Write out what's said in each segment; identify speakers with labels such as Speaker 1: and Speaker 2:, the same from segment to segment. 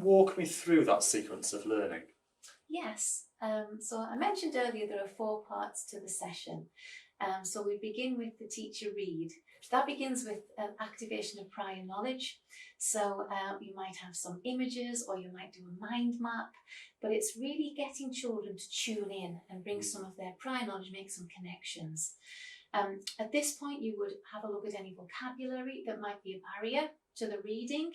Speaker 1: walk me through that sequence of learning?
Speaker 2: Yes. So I mentioned earlier there are 4 parts to the session. So we begin with the teacher read. That begins with activation of prior knowledge. So you might have some images or you might do a mind map, but it's really getting children to tune in and bring some of their prior knowledge, make some connections. At this point, you would have a look at any vocabulary that might be a barrier to the reading,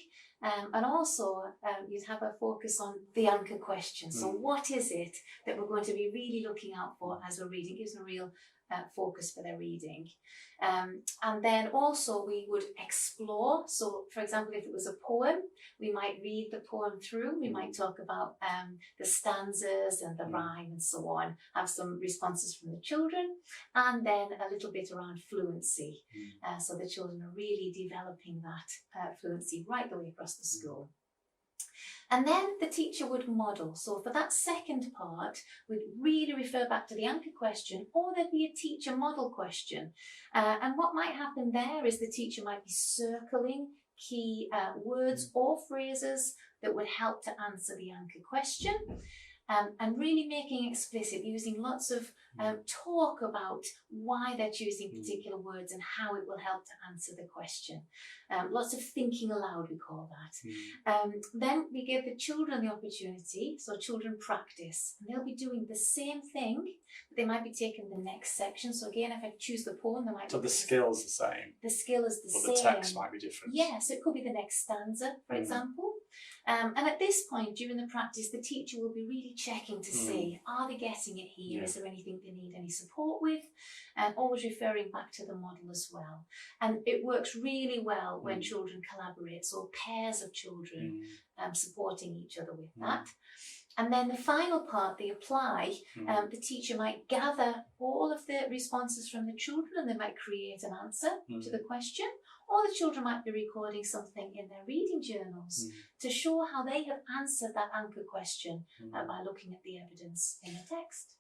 Speaker 2: and also you'd have a focus on the anchor question. So what is it that we're going to be really looking out for as we're reading? It gives them a real focus for their reading. And then also we would explore. So for example, if it was a poem, we might read the poem through. We might talk about the stanzas and the rhyme and so on, have some responses from the children, and then a little bit around fluency. So the children are really developing that fluency right the way across the school. And then the teacher would model. So for that second part, we'd really refer back to the anchor question, or there'd be a teacher model question. And what might happen there is the teacher might be circling key words or phrases that would help to answer the anchor question. And really making explicit, using lots of talk about why they're choosing particular words and how it will help to answer the question. Lots of thinking aloud, we call that. Then we give the children the opportunity, so children practice, and they'll be doing the same thing, but they might be taking the next section. So again, if I choose the poem, they might...
Speaker 1: So the skill's the same?
Speaker 2: The skill is the same.
Speaker 1: But the text might be different?
Speaker 2: Yes, it could be the next stanza, for example. And at this point, during the practice, the teacher will be really checking to see, are they getting it here? Is there anything they need any support with? And always referring back to the model as well. And it works really well when children collaborate, so pairs of children supporting each other with that. And then the final part, the apply, the teacher might gather all of the responses from the children and they might create an answer to the question, or the children might be recording something in their reading journals to show how they have answered that anchor question by looking at the evidence in the text.